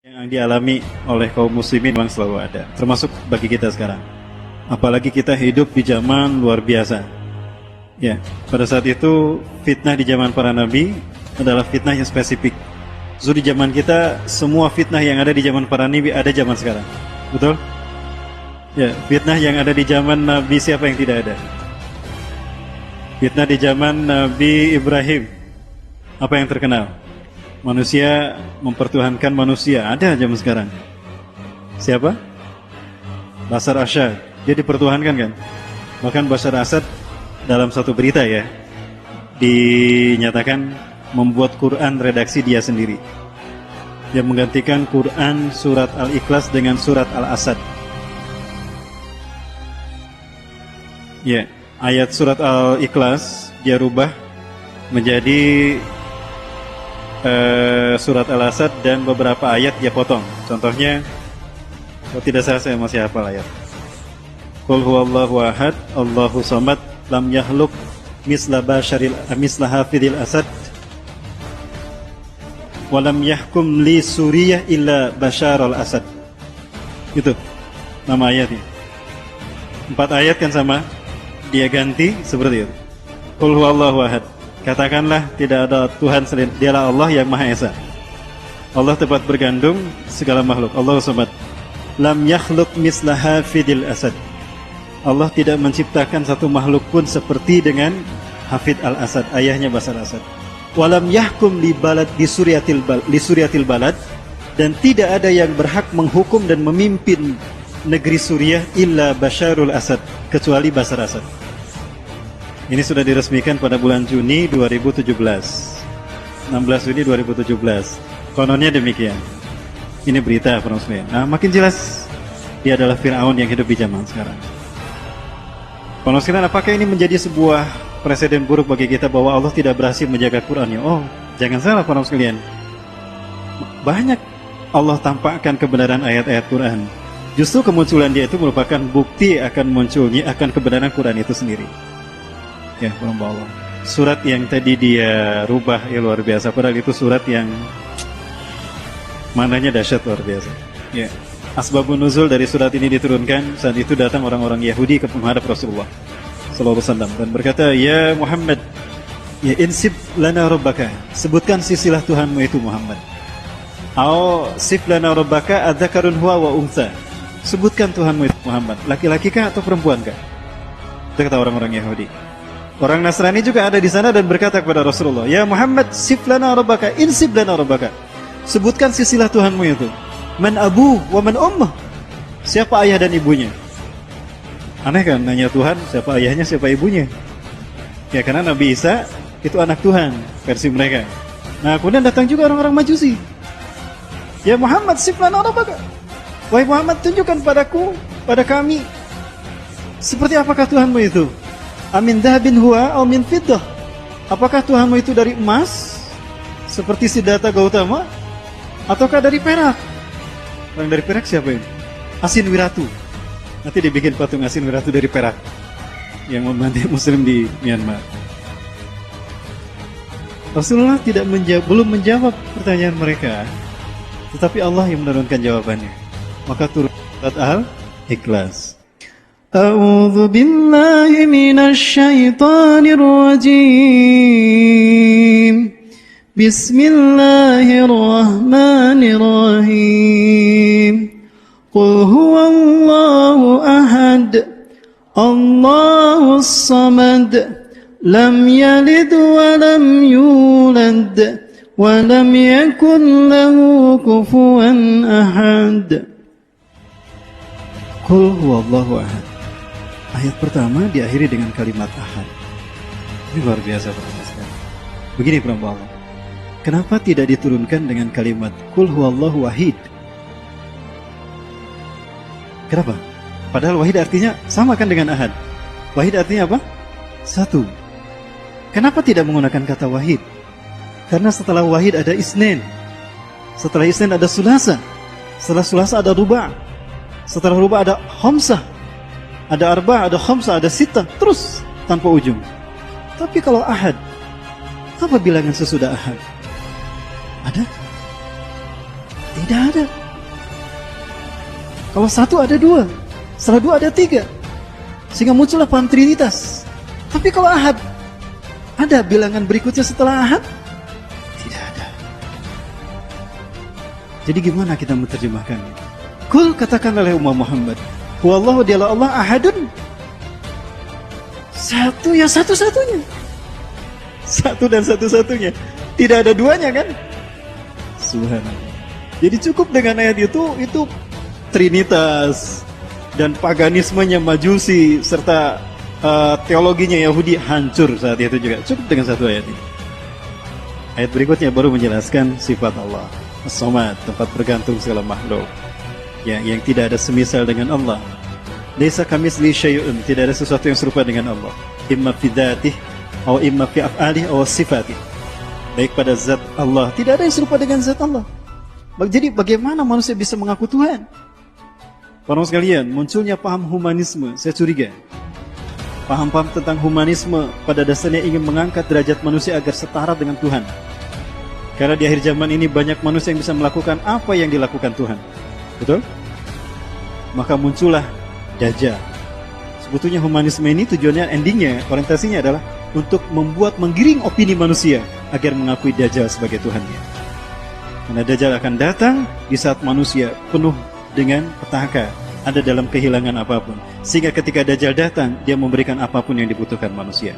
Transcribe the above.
Yang dialami oleh kaum muslimin memang selalu ada, termasuk bagi kita sekarang. Apalagi kita hidup di zaman luar biasa. Ya, pada saat itu fitnah di zaman para nabi adalah fitnah yang spesifik. Justru di zaman kita semua fitnah yang ada di zaman para nabi ada zaman sekarang. Betul? Ya, fitnah yang ada di zaman Nabi siapa yang tidak ada? Fitnah di zaman Nabi Ibrahim. Apa yang terkenal? Manusia mempertuhankan manusia. Ada zaman sekarang. Siapa? Bashar Assad. Dia dipertuhankan kan? Bahkan Bashar Assad dalam satu berita ya dinyatakan membuat Quran redaksi dia sendiri. Dia menggantikan Quran surat Al-Ikhlas dengan surat Al-Asad. Ya, ayat surat Al-Ikhlas dia rubah menjadi surat Al-Asad dan beberapa ayat dia potong. Contohnya, kalau tidak salah saya masih hafal ayat. Qul huwallahu ahad, Allahu samad, lam yahluk misla hafidil asad, wa lam yahkum li suriyah illa bashar al-asad. Itu nama ayatnya. 4 ayat kan sama, dia ganti seperti itu. Qul huwallahu ahad. Katakanlah tidak ada Tuhan selain Dialah Allah yang Maha Esa. Allah tempat bergandung segala makhluk. Allahu samad. Lam yakhluq misla hafidil asad. Allah tidak menciptakan satu makhluk pun seperti dengan Hafid al-Asad, ayahnya Bashar Assad. Walam yahkum li suryatil balad, dan tidak ada yang berhak menghukum dan memimpin negeri Suriah illa Basharul Asad, kecuali Bashar Assad. Ini sudah diresmikan pada bulan Juni 2017. 16 Juni 2017. Kononnya demikian. Ini berita para muslimin. Nah, makin jelas dia adalah Fir'aun yang hidup di zaman sekarang. Para muslimin, apakah ini menjadi sebuah presiden buruk bagi kita bahwa Allah tidak berhasil menjaga Qur'annya? Oh, jangan salah para muslimin. Banyak Allah tampakkan kebenaran ayat-ayat Qur'an. Justru kemunculan dia itu merupakan bukti akan munculnya akan kebenaran Qur'an itu sendiri. Ya, Allah. Surat yang tadi dia rubah ya luar biasa. Padahal itu surat yang mananya dahsyat luar biasa. Ya. Asbabun nuzul dari surat ini diturunkan saat itu datang orang-orang Yahudi ke menghadap Rasulullah sallallahu alaihi wasallam dan berkata, "Ya Muhammad, ya insib lana rabbaka." Sebutkan sisilah Tuhanmu itu Muhammad. Au sif lana rabbaka adzakarun huwa wa untha. Sebutkan Tuhanmu itu Muhammad, laki-laki kah atau perempuan kah? Itu kata orang-orang Yahudi. Orang Nasrani juga ada di sana dan berkata kepada Rasulullah, "Ya Muhammad, sif lana rabbaka, insib lana rabbaka." Sebutkan sisilah Tuhanmu itu. Man abu wa man ummah. Siapa ayah dan ibunya? Aneh kan nanya Tuhan siapa ayahnya, siapa ibunya? Ya karena Nabi Isa itu anak Tuhan versi mereka. Nah, kemudian datang juga orang-orang Majusi. "Ya Muhammad, sif lana rabbaka." Wahai Muhammad, tunjukkan padaku, pada kami, seperti apakah Tuhanmu itu? Amin dhahabin huwa aw min fiddah. Apakah Tuhanmu itu dari emas seperti Siddhartha Gautama ataukah dari perak? Orang dari perak siapa ini? Asin Wiratu. Nanti dibikin patung Asin Wiratu dari perak yang membantu muslim di Myanmar. Rasulullah belum menjawab pertanyaan mereka, tetapi Allah yang menurunkan jawabannya. Maka turun surat Al-Ikhlas. A'udzu billahi minasy syaithanir rajim. Bismillahirrahmanirrahim. Qul huwallahu ahad, Allahus samad, lam yalid wa lam yulad, wa lam yakul lahu kufuwan ahad. Qul huwallahu ahad. Ayat pertama diakhiri dengan kalimat ahad. Ini luar biasa para sekalian. Begini perempuan Allah. Kenapa tidak diturunkan dengan kalimat Qul huwallahu wahid? Kenapa? Padahal wahid artinya sama kan dengan ahad. Wahid artinya apa? Satu. Kenapa tidak menggunakan kata wahid? Karena setelah wahid ada isnin. Setelah isnin ada sulasa. Setelah sulasa ada ruba'. Setelah ruba' ada khamsah. Ada arba'ah, ada khamsah, ada sitah. Terus tanpa ujung. Tapi kalau ahad, apa bilangan sesudah ahad? Ada? Tidak ada. Kalau satu ada dua, setelah dua ada tiga, sehingga muncullah paham Trinitas. Tapi kalau ahad, ada bilangan berikutnya setelah ahad? Tidak ada. Jadi gimana kita menerjemahkannya? Kul, katakan oleh umat Muhammad, Wallahu dialah Allah ahadun, satu ya satu-satunya, satu dan satu-satunya, tidak ada duanya kan? Subhanallah. Jadi cukup dengan ayat itu Trinitas dan paganismenya Majusi serta teologinya Yahudi hancur saat itu juga. Cukup dengan satu ayat ini. Ayat berikutnya baru menjelaskan sifat Allah As-Samad, tempat bergantung segala makhluk, yang tidak ada semisal dengan Allah. Laisa kamitslihi syai'un, tidak ada sesuatu yang serupa dengan Allah. Imma fi dzatih atau imma fi af'alih atau sifatih. Baik pada zat Allah, tidak ada yang serupa dengan zat Allah. Jadi bagaimana manusia bisa mengaku Tuhan? Para sekalian, munculnya paham humanisme, saya curiga. Paham-paham tentang humanisme pada dasarnya ingin mengangkat derajat manusia agar setara dengan Tuhan. Karena di akhir zaman ini banyak manusia yang bisa melakukan apa yang dilakukan Tuhan. Betul? Maka muncullah Dajjal. Sebetulnya humanisme ini tujuannya, endingnya, orientasinya adalah untuk menggiring opini manusia agar mengakui Dajjal sebagai Tuhannya. Karena Dajjal akan datang di saat manusia penuh dengan petaka, ada dalam kehilangan apapun. Sehingga ketika Dajjal datang, dia memberikan apapun yang dibutuhkan manusia.